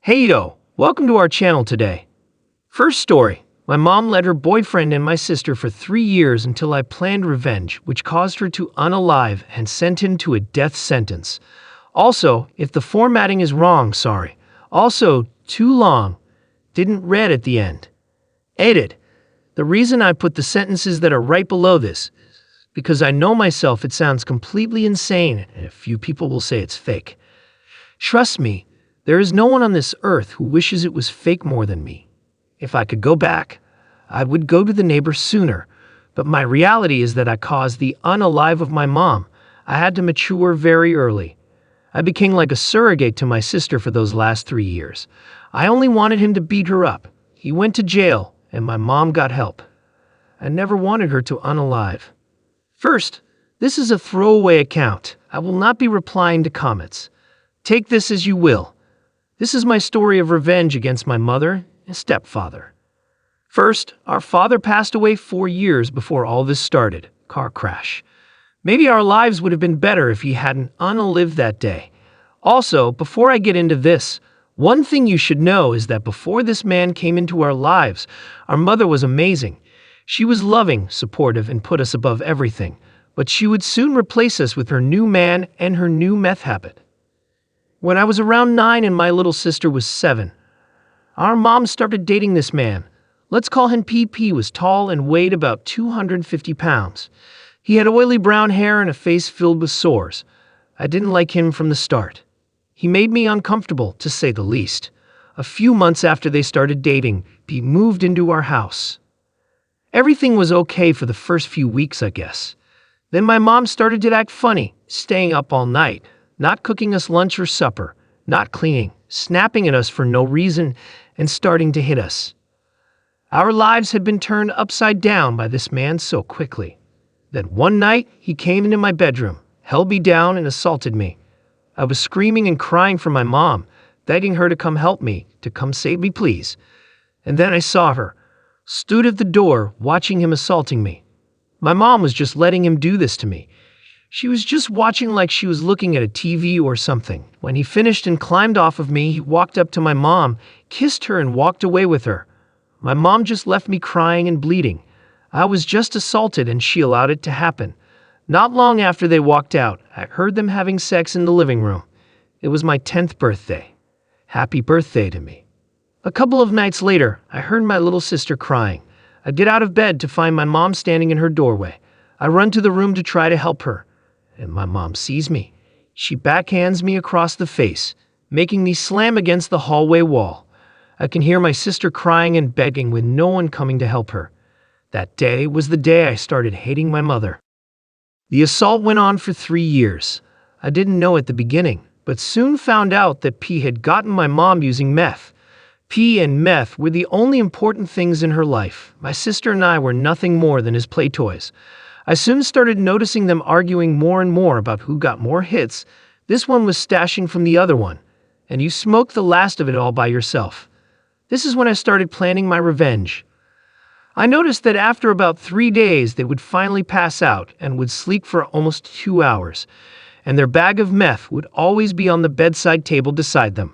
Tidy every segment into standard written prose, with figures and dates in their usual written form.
Hey yo, welcome to our channel today. First story. My mom led her boyfriend and my sister for 3 years until I planned revenge, which caused her to unalive and sent him to a death sentence. Also, if the formatting is wrong, sorry. Also, too long. Didn't read at the end. Edit. The reason I put the sentences that are right below this is because I know myself it sounds completely insane and a few people will say it's fake. Trust me, there is no one on this earth who wishes it was fake more than me. If I could go back, I would go to the neighbor sooner, but my reality is that I caused the unalive of my mom. I had to mature very early. I became like a surrogate to my sister for those last 3 years. I only wanted him to beat her up. He went to jail, and my mom got help. I never wanted her to unalive. First, this is a throwaway account. I will not be replying to comments. Take this as you will. This is my story of revenge against my mother and stepfather. First, our father passed away 4 years before all this started. Car crash. Maybe our lives would have been better if he hadn't unalived that day. Also, before I get into this, one thing you should know is that before this man came into our lives, our mother was amazing. She was loving, supportive, and put us above everything. But she would soon replace us with her new man and her new meth habit. When I was around 9 and my little sister was 7, our mom started dating this man. Let's call him PP. Was tall and weighed about 250 pounds. He had oily brown hair and a face filled with sores. I didn't like him from the start. He made me uncomfortable, to say the least. A few months after they started dating, P moved into our house. Everything was okay for the first few weeks, I guess. Then my mom started to act funny, staying up all night, not cooking us lunch or supper, not cleaning, snapping at us for no reason, and starting to hit us. Our lives had been turned upside down by this man so quickly. Then one night, he came into my bedroom, held me down, and assaulted me. I was screaming and crying for my mom, begging her to come help me, to come save me, please. And then I saw her, stood at the door, watching him assaulting me. My mom was just letting him do this to me. She was just watching like she was looking at a TV or something. When he finished and climbed off of me, he walked up to my mom, kissed her, and walked away with her. My mom just left me crying and bleeding. I was just assaulted and she allowed it to happen. Not long after they walked out, I heard them having sex in the living room. It was my 10th birthday. Happy birthday to me. A couple of nights later, I heard my little sister crying. I get out of bed to find my mom standing in her doorway. I run to the room to try to help her. And my mom sees me. She backhands me across the face, making me slam against the hallway wall. I can hear my sister crying and begging with no one coming to help her. That day was the day I started hating my mother. The assault went on for 3 years. I didn't know at the beginning, but soon found out that P had gotten my mom using meth. P and meth were the only important things in her life. My sister and I were nothing more than his play toys. I soon started noticing them arguing more and more about who got more hits. This one was stashing from the other one, and you smoked the last of it all by yourself. This is when I started planning my revenge. I noticed that after about 3 days, they would finally pass out and would sleep for almost 2 hours, and their bag of meth would always be on the bedside table beside them.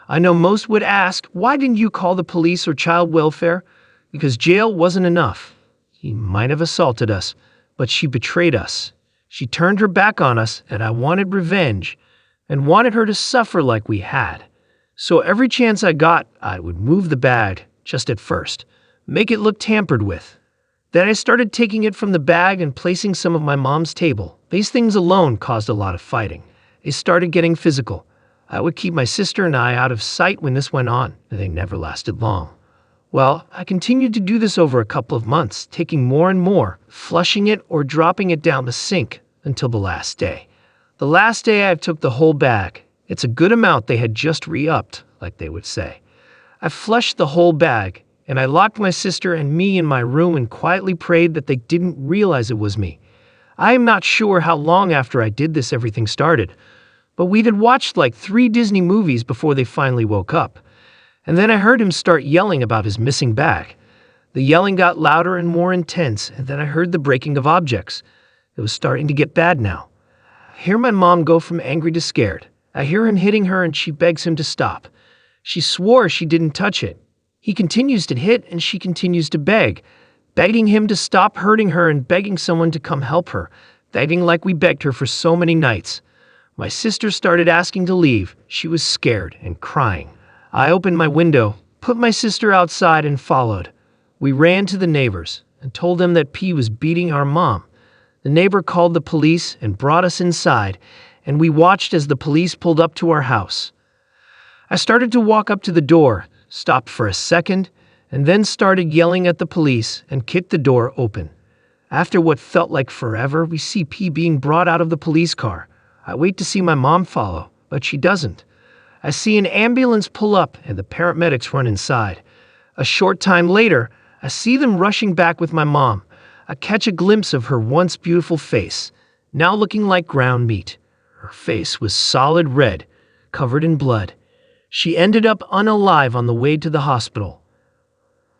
I know most would ask, why didn't you call the police or child welfare? Because jail wasn't enough. He might have assaulted us, but she betrayed us. She turned her back on us, and I wanted revenge, and wanted her to suffer like we had. So every chance I got, I would move the bag, just at first, make it look tampered with. Then I started taking it from the bag and placing some of my mom's table. These things alone caused a lot of fighting. It started getting physical. I would keep my sister and I out of sight when this went on, and they never lasted long. Well, I continued to do this over a couple of months, taking more and more, flushing it or dropping it down the sink until the last day. The last day I took the whole bag. It's a good amount they had just re-upped, like they would say. I flushed the whole bag, and I locked my sister and me in my room and quietly prayed that they didn't realize it was me. I am not sure how long after I did this everything started, but we had watched like 3 Disney movies before they finally woke up. And then I heard him start yelling about his missing bag. The yelling got louder and more intense, and then I heard the breaking of objects. It was starting to get bad now. I hear my mom go from angry to scared. I hear him hitting her and she begs him to stop. She swore she didn't touch it. He continues to hit and she continues to beg, begging him to stop hurting her and begging someone to come help her, begging like we begged her for so many nights. My sister started asking to leave. She was scared and crying. I opened my window, put my sister outside, and followed. We ran to the neighbors and told them that P was beating our mom. The neighbor called the police and brought us inside, and we watched as the police pulled up to our house. I started to walk up to the door, stopped for a second, and then started yelling at the police and kicked the door open. After what felt like forever, we see P being brought out of the police car. I wait to see my mom follow, but she doesn't. I see an ambulance pull up and the paramedics run inside. A short time later, I see them rushing back with my mom. I catch a glimpse of her once beautiful face, now looking like ground meat. Her face was solid red, covered in blood. She ended up unalive on the way to the hospital.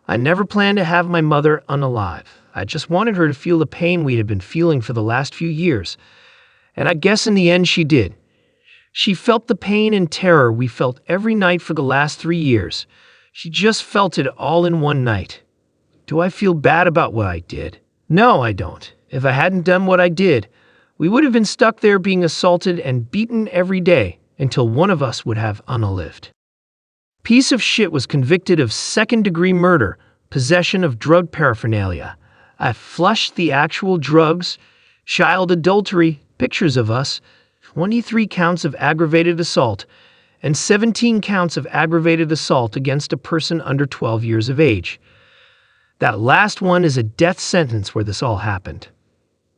I never planned to have my mother unalive. I just wanted her to feel the pain we had been feeling for the last few years. And I guess in the end she did. She felt the pain and terror we felt every night for the last 3 years. She just felt it all in one night. Do I feel bad about what I did? No, I don't. If I hadn't done what I did, we would have been stuck there being assaulted and beaten every day until one of us would have unalived. Piece of shit was convicted of second-degree murder, possession of drug paraphernalia. I flushed the actual drugs, child adultery, pictures of us, 23 counts of aggravated assault, and 17 counts of aggravated assault against a person under 12 years of age. That last one is a death sentence where this all happened.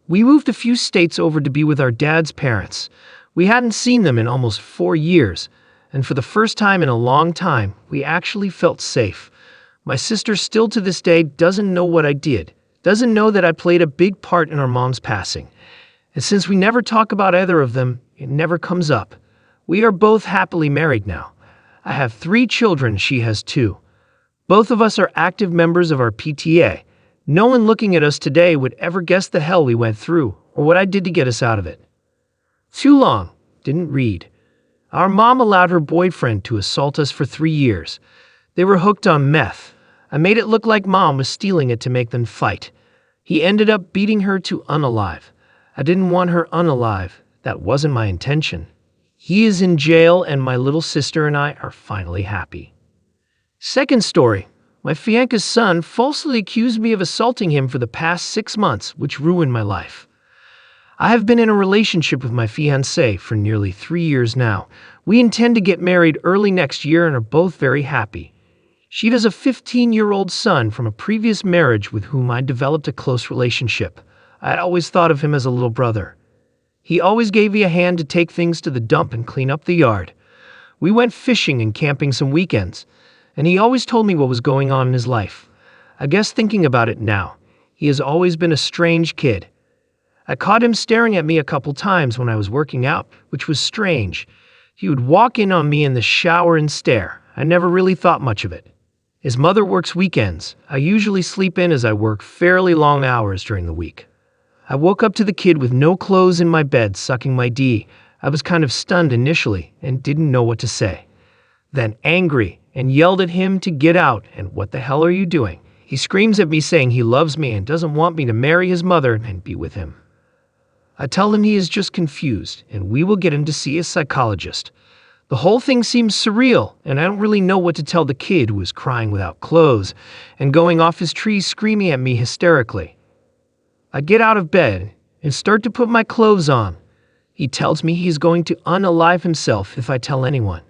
We moved a few states over to be with our dad's parents. We hadn't seen them in almost 4 years, and for the first time in a long time, we actually felt safe. My sister still to this day doesn't know what I did, doesn't know that I played a big part in our mom's passing. And since we never talk about either of them, it never comes up. We are both happily married now. I have 3 children, she has 2. Both of us are active members of our PTA. No one looking at us today would ever guess the hell we went through or what I did to get us out of it. Too long. Didn't read. Our mom allowed her boyfriend to assault us for 3 years. They were hooked on meth. I made it look like mom was stealing it to make them fight. He ended up beating her to unalive. I didn't want her unalive. That wasn't my intention. He is in jail and my little sister and I are finally happy. Second story. My fiance's son falsely accused me of assaulting him for the past 6 months, which ruined my life. I have been in a relationship with my fiancée for nearly 3 years now. We intend to get married early next year and are both very happy. She has a 15-year-old son from a previous marriage with whom I developed a close relationship. I had always thought of him as a little brother. He always gave me a hand to take things to the dump and clean up the yard. We went fishing and camping some weekends, and he always told me what was going on in his life. I guess thinking about it now, he has always been a strange kid. I caught him staring at me a couple times when I was working out, which was strange. He would walk in on me in the shower and stare. I never really thought much of it. His mother works weekends. I usually sleep in as I work fairly long hours during the week. I woke up to the kid with no clothes in my bed sucking my D. I was kind of stunned initially and didn't know what to say. Then angry and yelled at him to get out and what the hell are you doing? He screams at me saying he loves me and doesn't want me to marry his mother and be with him. I tell him he is just confused and we will get him to see a psychologist. The whole thing seems surreal and I don't really know what to tell the kid who is crying without clothes and going off his tree screaming at me hysterically. I get out of bed and start to put my clothes on. He tells me he's going to unalive himself if I tell anyone.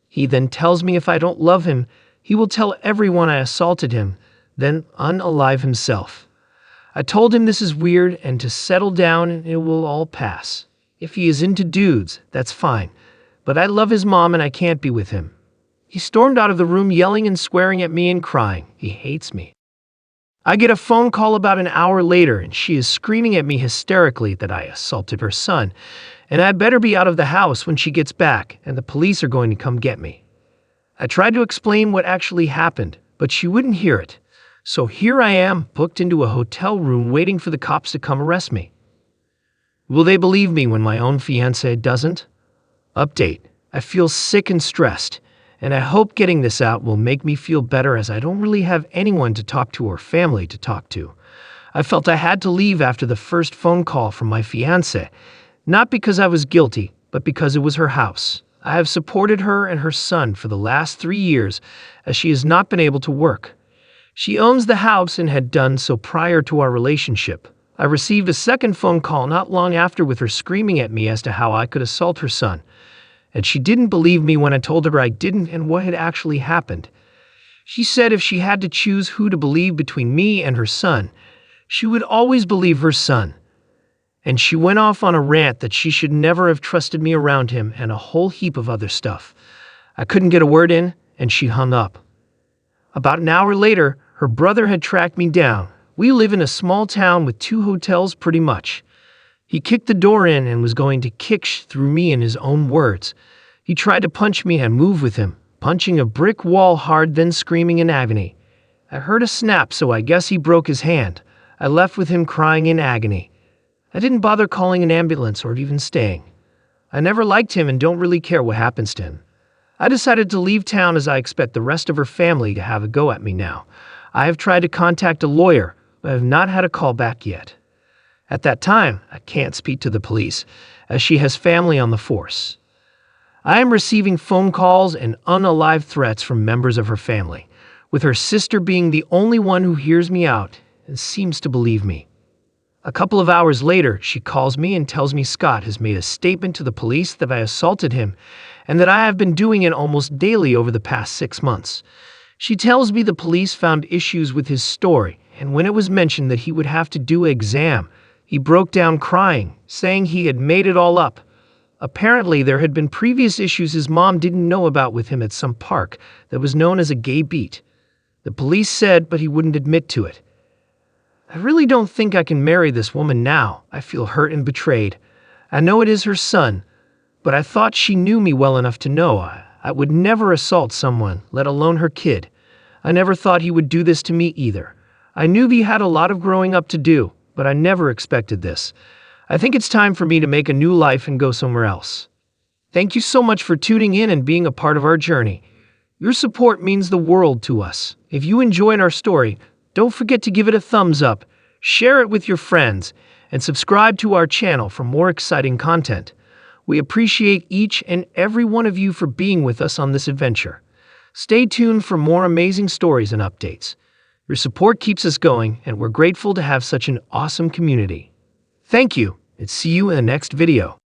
He then tells me if I don't love him, he will tell everyone I assaulted him, then unalive himself. I told him this is weird and to settle down and it will all pass. If he is into dudes, that's fine. But I love his mom and I can't be with him. He stormed out of the room yelling and swearing at me and crying. He hates me. I get a phone call about an hour later and she is screaming at me hysterically that I assaulted her son and I better be out of the house when she gets back and the police are going to come get me. I tried to explain what actually happened, but she wouldn't hear it. So here I am, booked into a hotel room waiting for the cops to come arrest me. Will they believe me when my own fiancé doesn't? Update. I feel sick and stressed, and I hope getting this out will make me feel better as I don't really have anyone to talk to or family to talk to. I felt I had to leave after the first phone call from my fiancée, not because I was guilty, but because it was her house. I have supported her and her son for the last 3 years as she has not been able to work. She owns the house and had done so prior to our relationship. I received a second phone call not long after with her screaming at me as to how I could assault her son, and she didn't believe me when I told her I didn't and what had actually happened. She said if she had to choose who to believe between me and her son, she would always believe her son. And she went off on a rant that she should never have trusted me around him and a whole heap of other stuff. I couldn't get a word in, and she hung up. About an hour later, her brother had tracked me down. We live in a small town with 2 hotels pretty much. He kicked the door in and was going to kick through me in his own words. He tried to punch me and move with him, punching a brick wall hard, then screaming in agony. I heard a snap, so I guess he broke his hand. I left with him crying in agony. I didn't bother calling an ambulance or even staying. I never liked him and don't really care what happens to him. I decided to leave town as I expect the rest of her family to have a go at me now. I have tried to contact a lawyer, but I have not had a call back yet. At that time, I can't speak to the police, as she has family on the force. I am receiving phone calls and unalive threats from members of her family, with her sister being the only one who hears me out and seems to believe me. A couple of hours later, she calls me and tells me Scott has made a statement to the police that I assaulted him and that I have been doing it almost daily over the past 6 months. She tells me the police found issues with his story, and when it was mentioned that he would have to do an exam, he broke down crying, saying he had made it all up. Apparently, there had been previous issues his mom didn't know about with him at some park that was known as a gay beat. The police said, but he wouldn't admit to it. I really don't think I can marry this woman now. I feel hurt and betrayed. I know it is her son, but I thought she knew me well enough to know I would never assault someone, let alone her kid. I never thought he would do this to me either. I knew he had a lot of growing up to do, but I never expected this. I think it's time for me to make a new life and go somewhere else. Thank you so much for tuning in and being a part of our journey. Your support means the world to us. If you enjoyed our story, don't forget to give it a thumbs up, share it with your friends, and subscribe to our channel for more exciting content. We appreciate each and every one of you for being with us on this adventure. Stay tuned for more amazing stories and updates. Your support keeps us going, and we're grateful to have such an awesome community. Thank you, and see you in the next video.